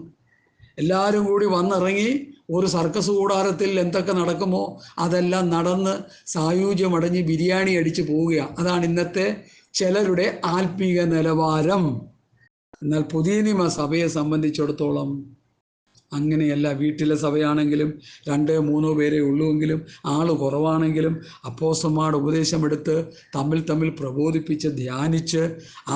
എല്ലാവരും കൂടി വന്നിറങ്ങി ഒരു സർക്കസ് കൂടാരത്തിൽ എന്തൊക്കെ നടക്കുമോ അതെല്ലാം നടന്ന് സായുജ്യമടഞ്ഞ് ബിരിയാണി അടിച്ച് പോവുക. അതാണ് ഇന്നത്തെ ചിലരുടെ ആത്മീക നിലവാരം. എന്നാൽ പുതിയ നിയമ സഭയെ സംബന്ധിച്ചിടത്തോളം അങ്ങനെയല്ല. വീട്ടിലെ സഭയാണെങ്കിലും 2-3 പേരെ ഉള്ളുവെങ്കിലും ആൾ കുറവാണെങ്കിലും അപ്പോസ്തലന്മാരുടെ ഉപദേശമെടുത്ത് തമ്മിൽ പ്രബോധിപ്പിച്ച് ധ്യാനിച്ച്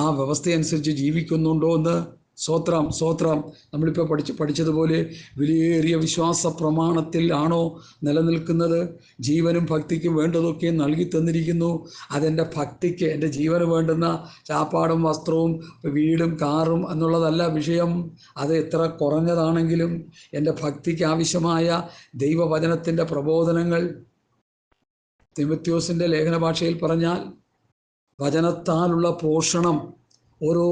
ആ വ്യവസ്ഥയനുസരിച്ച് ജീവിക്കുന്നുണ്ടോ എന്ന് സ്വോത്രം നമ്മളിപ്പോൾ പഠിച്ചതുപോലെ വിലയേറിയ വിശ്വാസ പ്രമാണത്തിൽ ആണോ നിലനിൽക്കുന്നത്? ജീവനും ഭക്തിക്കും വേണ്ടതൊക്കെ നൽകി തന്നിരിക്കുന്നു. അതെൻ്റെ ഭക്തിക്ക്, എൻ്റെ ജീവന് വേണ്ടുന്ന ചാപ്പാടും വസ്ത്രവും വീടും കാറും എന്നുള്ളതല്ല വിഷയം. അത് എത്ര കുറഞ്ഞതാണെങ്കിലും എൻ്റെ ഭക്തിക്ക് ആവശ്യമായ ദൈവവചനത്തിൻ്റെ പ്രബോധനങ്ങൾ, തിമോഥെയോസിൻ്റെ ലേഖന ഭാഷയിൽ പറഞ്ഞാൽ വചനത്താലുള്ള പോഷണം ഓരോ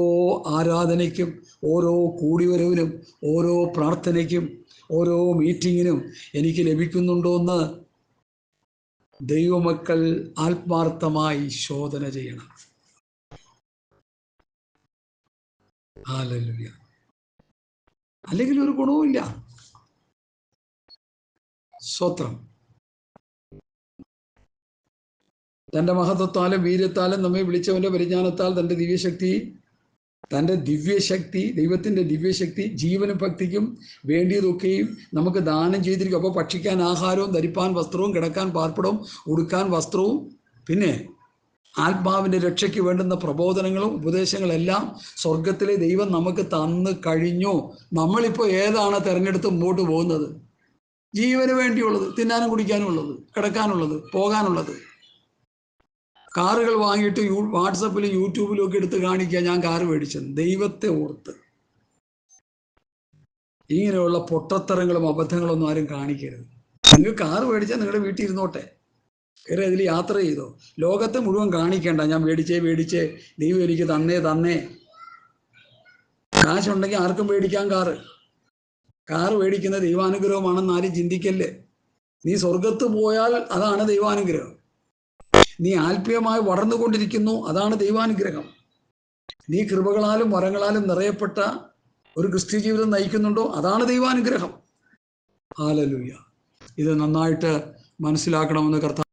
ആരാധനയ്ക്കും, ഓരോ കൂടിവരവിനും, ഓരോ പ്രാർത്ഥനയ്ക്കും, ഓരോ മീറ്റിങ്ങിനും എനിക്ക് ലഭിക്കുന്നുണ്ടോ എന്ന് ദൈവമക്കൾ ആത്മാർത്ഥമായി ശോധന ചെയ്യണം. ഹല്ലേലൂയ. അല്ലെങ്കിൽ ഒരു ഗുണവുമില്ല. സ്തോത്രം. തൻ്റെ മഹത്വത്താലും വീര്യത്താലും നമ്മെ വിളിച്ചവൻ്റെ പരിജ്ഞാനത്താൽ തൻ്റെ ദിവ്യശക്തി തൻ്റെ ദിവ്യശക്തി, ദൈവത്തിൻ്റെ ദിവ്യശക്തി ജീവനും ഭക്തിക്കും വേണ്ടിയതൊക്കെയും നമുക്ക് ദാനം ചെയ്തിരിക്കും. അപ്പോൾ ഭക്ഷിക്കാൻ ആഹാരവും, ധരിപ്പാൻ വസ്ത്രവും, കിടക്കാൻ പാർപ്പിടവും, ഉടുക്കാൻ വസ്ത്രവും, പിന്നെ ആത്മാവിൻ്റെ രക്ഷയ്ക്ക് വേണ്ടുന്ന പ്രബോധനങ്ങളും ഉപദേശങ്ങളെല്ലാം സ്വർഗത്തിലെ ദൈവം നമുക്ക് തന്നു കഴിഞ്ഞു. നമ്മളിപ്പോൾ ഏതാണ് തിരഞ്ഞെടുത്ത് മുമ്പോട്ട് പോകുന്നത്? ജീവന് വേണ്ടിയുള്ളത്, തിന്നാനും കുടിക്കാനും ഉള്ളത്, കിടക്കാനുള്ളത്, പോകാനുള്ളത്. കാറുകൾ വാങ്ങിയിട്ട് വാട്സപ്പിലും യൂട്യൂബിലും ഒക്കെ എടുത്ത് കാണിക്കുക, ഞാൻ കാറ് മേടിച്ചത്. ദൈവത്തെ ഓർത്ത് ഇങ്ങനെയുള്ള പൊട്ടത്തരങ്ങളും അബദ്ധങ്ങളൊന്നും ആരും കാണിക്കരുത്. നിങ്ങൾ കാറ് മേടിച്ചാൽ നിങ്ങളുടെ വീട്ടിൽ ഇരുന്നോട്ടെ, കയറി അതിൽ യാത്ര ചെയ്തോ. ലോകത്തെ മുഴുവൻ കാണിക്കേണ്ട, ഞാൻ മേടിച്ചേ, ദൈവം എനിക്ക് തന്നേ. കാശുണ്ടെങ്കിൽ ആർക്കും മേടിക്കാം കാറ് മേടിക്കുന്ന ദൈവാനുഗ്രഹമാണെന്ന് ആരും ചിന്തിക്കല്ലേ. നീ സ്വർഗത്ത് പോയാൽ അതാണ് ദൈവാനുഗ്രഹം. നീ ആത്മീയമായി വളർന്നുകൊണ്ടിരിക്കുന്നു, അതാണ് ദൈവാനുഗ്രഹം. നീ കൃപകളാലും വരങ്ങളാലും നിറയപ്പെട്ട ഒരു ക്രിസ്ത്യ ജീവിതം നയിക്കുന്നുണ്ടോ, അതാണ് ദൈവാനുഗ്രഹം. ഹല്ലേലൂയ. ഇത് നന്നായിട്ട് മനസ്സിലാക്കണമെന്ന് കർത്താവ്